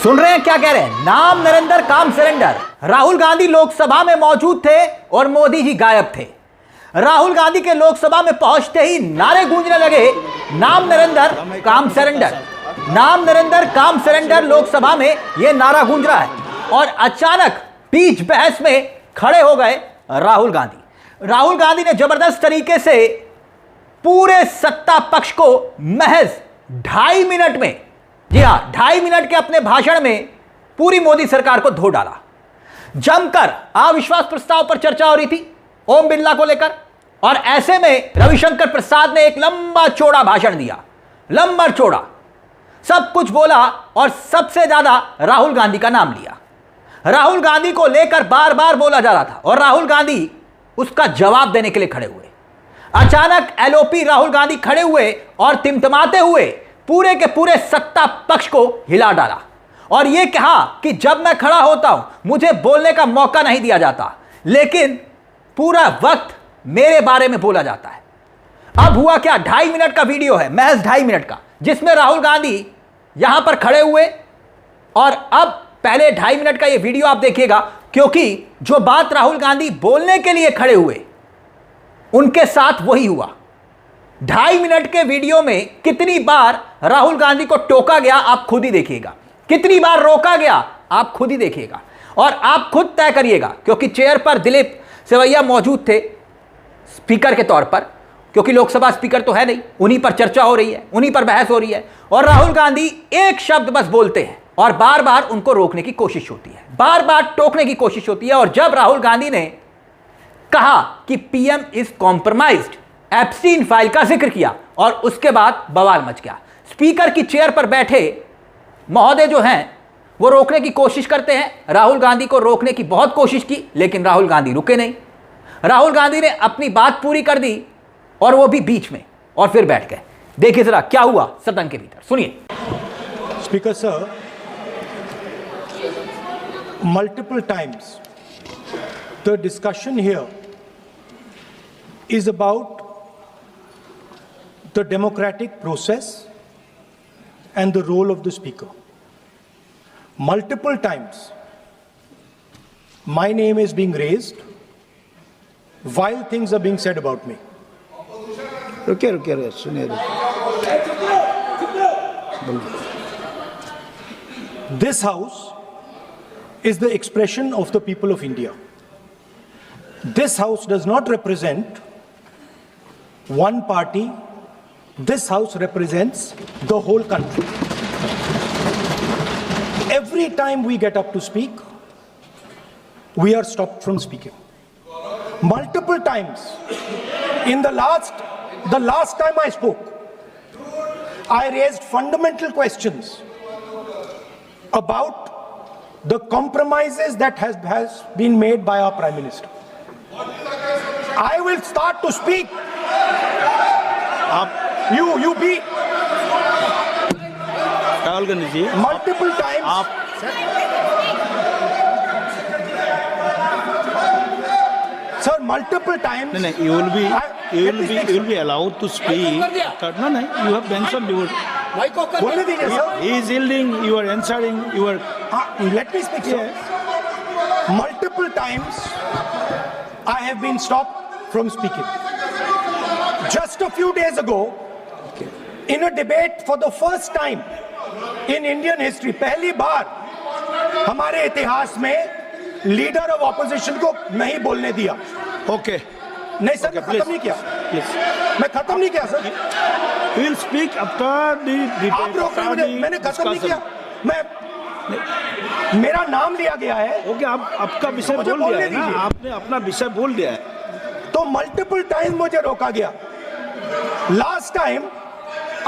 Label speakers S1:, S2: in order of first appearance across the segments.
S1: सुन रहे हैं क्या कह रहे हैं? नाम नरेंद्र काम सरेंडर। राहुल गांधी लोकसभा में मौजूद थे और मोदी जी गायब थे। राहुल गांधी के लोकसभा में पहुंचते ही नारे गूंजने लगे, नाम नरेंद्र काम सरेंडर, नाम नरेंद्र काम सरेंडर। लोकसभा में यह नारा गूंज रहा है और अचानक बीच बहस में खड़े हो गए राहुल गांधी। राहुल गांधी ने जबरदस्त तरीके से पूरे सत्ता पक्ष को महज 2.5 मिनट में, जी हां 2.5 मिनट के अपने भाषण में पूरी मोदी सरकार को धो डाला। जमकर अविश्वास प्रस्ताव पर चर्चा हो रही थी ओम बिरला को लेकर, और ऐसे में रविशंकर प्रसाद ने एक लंबा चौड़ा भाषण दिया, लंबा चौड़ा सब कुछ बोला और सबसे ज्यादा राहुल गांधी का नाम लिया। राहुल गांधी को लेकर बार बार बोला जा रहा था और राहुल गांधी उसका जवाब देने के लिए खड़े हुए। अचानक एलओपी राहुल गांधी खड़े हुए और तिमतिमाते हुए पूरे के पूरे सत्ता पक्ष को हिला डाला और यह कहा कि जब मैं खड़ा होता हूं मुझे बोलने का मौका नहीं दिया जाता, लेकिन पूरा वक्त मेरे बारे में बोला जाता है। अब हुआ क्या? 2.5 मिनट का वीडियो है, महज 2.5 मिनट का, जिसमें राहुल गांधी यहां पर खड़े हुए। और अब पहले 2.5 मिनट का यह वीडियो आप देखिएगा, क्योंकि जो बात राहुल गांधी बोलने के लिए खड़े हुए उनके साथ वही हुआ। 2.5 मिनट के वीडियो में कितनी बार राहुल गांधी को टोका गया आप खुद ही देखिएगा, कितनी बार रोका गया आप खुद ही देखिएगा और आप खुद तय करिएगा। क्योंकि चेयर पर दिलीप सेवैया मौजूद थे स्पीकर के तौर पर, क्योंकि लोकसभा स्पीकर तो है नहीं, उन्हीं पर चर्चा हो रही है, उन्हीं पर बहस हो रही है और राहुल गांधी एक शब्द बस बोलते हैं और बार बार उनको रोकने की कोशिश होती है, बार बार टोकने की कोशिश होती है। और जब राहुल गांधी ने कहा कि PM is compromised, Epstein file का जिक्र किया और उसके बाद बवाल मच गया। स्पीकर की चेयर पर बैठे महोदय जो हैं वो रोकने की कोशिश करते हैं, राहुल गांधी को रोकने की बहुत कोशिश की, लेकिन राहुल गांधी रुके नहीं। राहुल गांधी ने अपनी बात पूरी कर दी और वो भी बीच में, और फिर बैठ गए। देखिए जरा क्या हुआ सदन के भीतर, सुनिए।
S2: Speaker sir, multiple times the discussion here is about the democratic process and the role of the speaker. Multiple times my name is being raised while things are being said about me.
S3: रुकिए सुनिए।
S2: This house is the expression of the people of India. This house does not represent one party. This house represents the whole country. Every time we get up to speak, we are stopped from speaking. Multiple times. In the last time I spoke, I raised fundamental questions about the compromises that has been made by our Prime Minister. I will start to speak. You be
S3: Rahul Gandhi ji
S2: multiple times. Sir, multiple times.
S3: नहीं, you will be allowed to speak. No, you have mentioned you were.
S2: बोलने दीजिए sir.
S3: He is yielding. You are answering. You are.
S2: Let me speak, sir. Multiple times I have been stopped from speaking. Just a few days ago, in a debate for the first time in Indian history, पहली बार हमारे इतिहास में leader of opposition को नहीं बोलने दिया।
S3: Okay.
S2: नहीं sir, मैं खत्म नहीं किया। मैं खत्म नहीं किया sir.
S3: You will speak after the debate.
S2: आप रोक रहे हैं, मैंने खत्म नहीं किया। मेरा नाम लिया गया है।
S3: ओके, आप आपका विषय बोल दिया है ना, आपने अपना विषय बोल दिया है।
S2: तो मल्टीपल टाइम मुझे रोका गया। Last time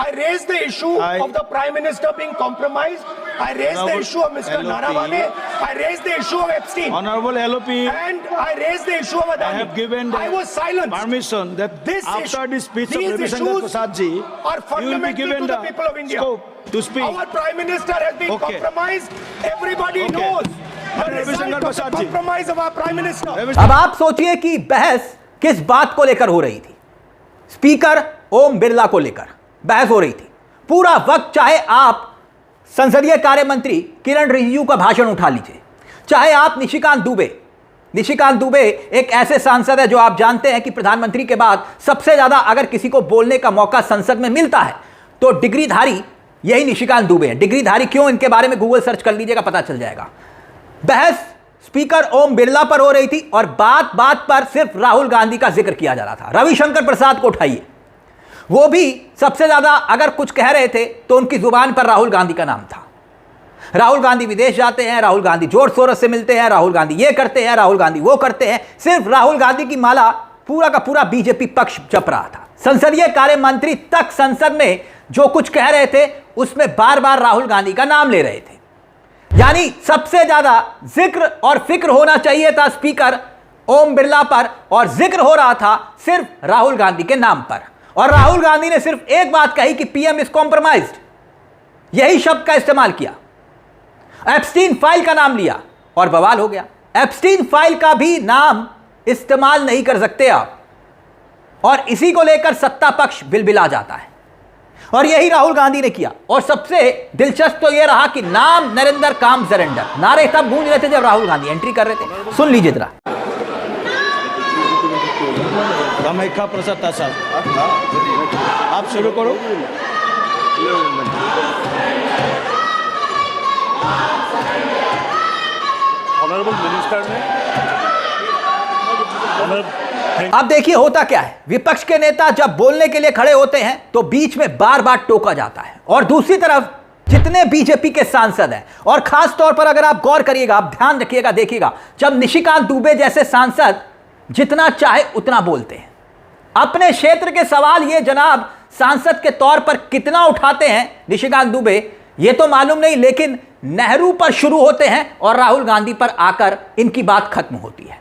S2: I raised the issue of the Prime Minister being compromised. I raised the issue of Mr. Naravane. I raised the issue of Epstein.
S3: Honorable LOP.
S2: And I raised the issue of Adani.
S3: I have given
S2: I was silenced.
S3: Permission that
S2: this
S3: after the speech of
S2: these
S3: Ravishankar
S2: issues
S3: Prasad ji,
S2: are fundamental to the people of India.
S3: To speak.
S2: Our Prime Minister has been compromised. Everybody knows the result of the compromise of our Prime Minister.
S1: अब आप सोचिए कि बहस किस बात को लेकर हो रही थी। स्पीकर ओम बिरला को लेकर बहस हो रही थी। पूरा वक्त चाहे आप संसदीय कार्य मंत्री किरण रिजिजू का भाषण उठा लीजिए, चाहे आप निशिकांत दुबे एक ऐसे सांसद है जो आप जानते हैं कि प्रधानमंत्री के बाद सबसे ज्यादा अगर किसी को बोलने का मौका संसद में मिलता है तो डिग्रीधारी यही निशिकांत दुबे हैं। डिग्रीधारी क्यों, इनके बारे में गूगल सर्च कर लीजिएगा, पता चल जाएगा। बहस स्पीकर ओम बिरला पर हो रही थी और बात बात पर सिर्फ राहुल गांधी का जिक्र किया जा रहा था। रविशंकर प्रसाद को उठाइए, वो भी सबसे ज्यादा अगर कुछ कह रहे थे तो उनकी जुबान पर राहुल गांधी का नाम था। राहुल गांधी विदेश जाते हैं, राहुल गांधी जोर शोर से मिलते हैं, राहुल गांधी ये करते हैं, राहुल गांधी वो करते हैं, सिर्फ राहुल गांधी की माला पूरा का पूरा बीजेपी पक्ष जप रहा था। संसदीय कार्य मंत्री तक संसद में जो कुछ कह रहे थे उसमें बार बार राहुल गांधी का नाम ले रहे थे। यानी सबसे ज्यादा जिक्र और फिक्र होना चाहिए था स्पीकर ओम बिरला पर, और जिक्र हो रहा था सिर्फ राहुल गांधी के नाम पर। और राहुल गांधी ने सिर्फ एक बात कही कि पीएम इज कॉम्प्रोमाइज्ड, यही शब्द का इस्तेमाल किया। एप्स्टीन फाइल का नाम लिया और बवाल हो गया। एप्स्टीन फाइल का भी नाम इस्तेमाल नहीं कर सकते आप, और इसी को लेकर सत्ता पक्ष बिलबिला जाता है, और यही राहुल गांधी ने किया। और सबसे दिलचस्प तो यह रहा कि नाम नरेंद्र काम सरेंडर नारे तब गूंज रहे थे जब राहुल गांधी एंट्री कर रहे थे। सुन लीजिए जरा।
S3: कामाख्या प्रसाद साहब, आप शुरू करो।
S4: ऑनरेबल मिनिस्टर ने
S1: अब देखिए होता क्या है, विपक्ष के नेता जब बोलने के लिए खड़े होते हैं तो बीच में बार बार टोका जाता है, और दूसरी तरफ जितने बीजेपी के सांसद हैं, और खास तौर पर अगर आप गौर करिएगा, आप ध्यान रखिएगा, देखिएगा, जब निशिकांत दुबे जैसे सांसद जितना चाहे उतना बोलते हैं अपने क्षेत्र के सवाल, ये जनाब सांसद के तौर पर कितना उठाते हैं निशिकांत दुबे ये तो मालूम नहीं, लेकिन नेहरू पर शुरू होते हैं और राहुल गांधी पर आकर इनकी बात खत्म होती है।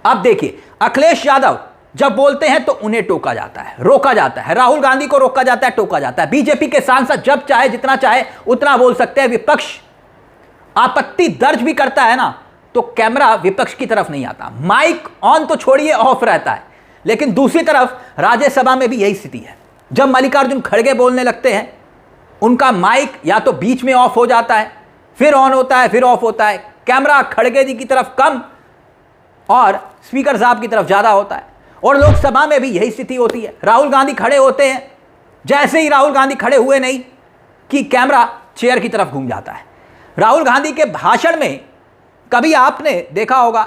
S1: अब देखिए, अखिलेश यादव जब बोलते हैं तो उन्हें टोका जाता है, रोका जाता है, राहुल गांधी को रोका जाता है, टोका जाता है। बीजेपी के सांसद जब चाहे जितना चाहे उतना बोल सकते हैं। विपक्ष आपत्ति दर्ज भी करता है ना तो कैमरा विपक्ष की तरफ नहीं आता, माइक ऑन तो छोड़िए ऑफ रहता है। लेकिन दूसरी तरफ राज्यसभा में भी यही स्थिति है, जब मल्लिकार्जुन खड़गे बोलने लगते हैं उनका माइक या तो बीच में ऑफ हो जाता है, फिर ऑन होता है, फिर ऑफ होता है, कैमरा खड़गे जी की तरफ कम और स्पीकर साहब की तरफ ज़्यादा होता है। और लोकसभा में भी यही स्थिति होती है, राहुल गांधी खड़े होते हैं, जैसे ही राहुल गांधी खड़े हुए नहीं कि कैमरा चेयर की तरफ घूम जाता है। राहुल गांधी के भाषण में कभी आपने देखा होगा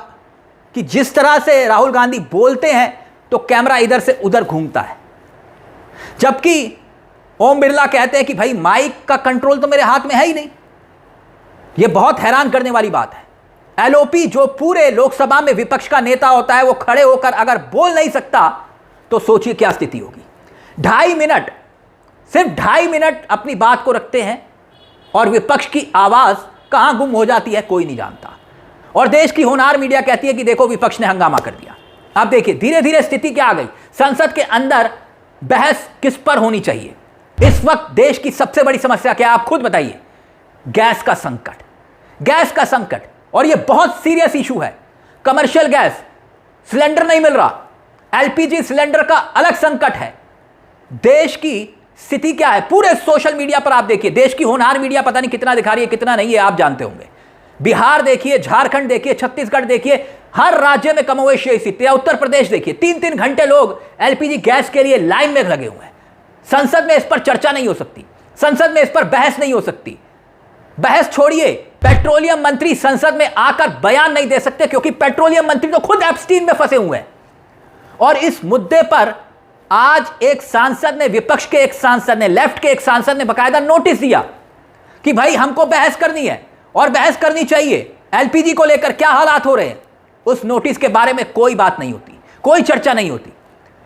S1: कि जिस तरह से राहुल गांधी बोलते हैं तो कैमरा इधर से उधर घूमता है, जबकि ओम बिरला कहते हैं कि भाई माइक का कंट्रोल तो मेरे हाथ में है ही नहीं। यह बहुत हैरान करने वाली बात है। एलओपी जो पूरे लोकसभा में विपक्ष का नेता होता है, वो खड़े होकर अगर बोल नहीं सकता तो सोचिए क्या स्थिति होगी। 2.5 मिनट, सिर्फ 2.5 मिनट अपनी बात को रखते हैं और विपक्ष की आवाज कहां गुम हो जाती है कोई नहीं जानता। और देश की होनहार मीडिया कहती है कि देखो विपक्ष ने हंगामा कर दिया। अब देखिए धीरे धीरे स्थिति क्या आ गई। संसद के अंदर बहस किस पर होनी चाहिए? इस वक्त देश की सबसे बड़ी समस्या क्या है आप खुद बताइए? गैस का संकट, गैस का संकट। और यह बहुत सीरियस इशू है। कमर्शियल गैस सिलेंडर नहीं मिल रहा, एलपीजी सिलेंडर का अलग संकट है। देश की स्थिति क्या है? पूरे सोशल मीडिया पर आप देखिए, देश की होनहार मीडिया पता नहीं कितना दिखा रही है कितना नहीं है, आप जानते होंगे। बिहार देखिए, झारखंड देखिए, छत्तीसगढ़ देखिए, हर राज्य में कमोवेश यही स्थिति है। उत्तर प्रदेश देखिए, 3-3 घंटे लोग एलपीजी गैस के लिए लाइन में लगे हुए हैं। संसद में इस पर चर्चा नहीं हो सकती, संसद में इस पर बहस नहीं हो सकती। बहस छोड़िए, पेट्रोलियम मंत्री संसद में आकर बयान नहीं दे सकते क्योंकि पेट्रोलियम मंत्री तो खुद एप्स्टीन में फंसे हुए हैं। और इस मुद्दे पर आज एक सांसद ने, विपक्ष के एक सांसद ने, लेफ्ट के एक सांसद ने बकायदा नोटिस दिया कि भाई हमको बहस करनी है और बहस करनी चाहिए। एलपीजी को लेकर क्या हालात हो रहे हैं, उस नोटिस के बारे में कोई बात नहीं होती, कोई चर्चा नहीं होती।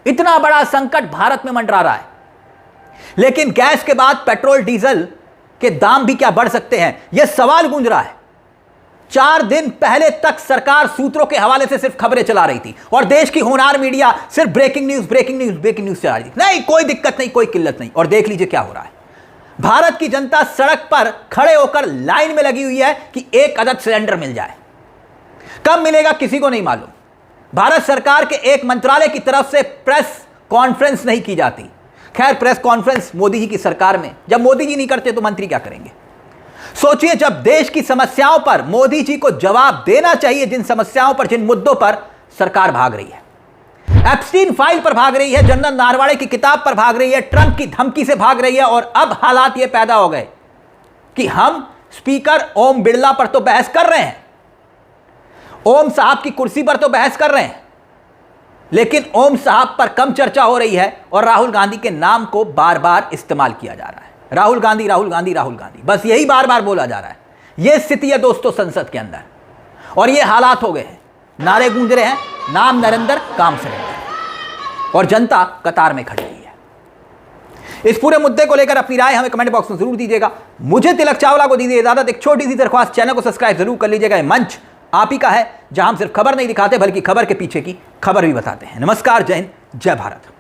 S1: इतना बड़ा संकट भारत में मंडरा रहा है। लेकिन गैस के बाद पेट्रोल डीजल के दाम भी क्या बढ़ सकते हैं, यह सवाल गूंज रहा है। 4 दिन पहले तक सरकार सूत्रों के हवाले से सिर्फ खबरें चला रही थी और देश की होनहार मीडिया सिर्फ breaking news breaking news breaking news चला रही थी। नहीं, कोई दिक्कत नहीं, कोई किल्लत नहीं। और देख लीजिए क्या हो रहा है। भारत की जनता सड़क पर खड़े होकर लाइन में लगी हुई है कि 1 अदद सिलेंडर मिल जाए। कब मिलेगा किसी को नहीं मालूम। भारत सरकार के एक मंत्रालय की तरफ से प्रेस कॉन्फ्रेंस नहीं की जाती। खैर, प्रेस कॉन्फ्रेंस मोदी जी की सरकार में, जब मोदी जी नहीं करते तो मंत्री क्या करेंगे। सोचिए, जब देश की समस्याओं पर मोदी जी को जवाब देना चाहिए, जिन समस्याओं पर, जिन मुद्दों पर सरकार भाग रही है, एप्स्टीन फाइल पर भाग रही है, जनरल नारवाड़े की किताब पर भाग रही है, ट्रंप की धमकी से भाग रही है, और अब हालात यह पैदा हो गए कि हम स्पीकर ओम बिरला पर तो बहस कर रहे हैं, ओम साहब की कुर्सी पर तो बहस कर रहे हैं, लेकिन ओम साहब पर कम चर्चा हो रही है और राहुल गांधी के नाम को बार बार इस्तेमाल किया जा रहा है। राहुल गांधी, राहुल गांधी, राहुल गांधी, बस यही बार बार बोला जा रहा है। यह स्थिति है दोस्तों संसद के अंदर, और यह हालात हो गए हैं। नारे गूंज रहे हैं, नाम नरेंद्र, काम सरेंद्र, और जनता कतार में खड़ी है। इस पूरे मुद्दे को लेकर अपनी राय हमें कमेंट बॉक्स में जरूर दीजिएगा। मुझे तिलक चावला को दीजिए इजाजत। एक छोटी सी दरख्वास्त, चैनल को सब्सक्राइब जरूर कर लीजिएगा। यह मंच आप ही का है, जहां हम सिर्फ खबर नहीं दिखाते बल्कि खबर के पीछे की खबर भी बताते हैं। नमस्कार, जय हिंद, जय भारत।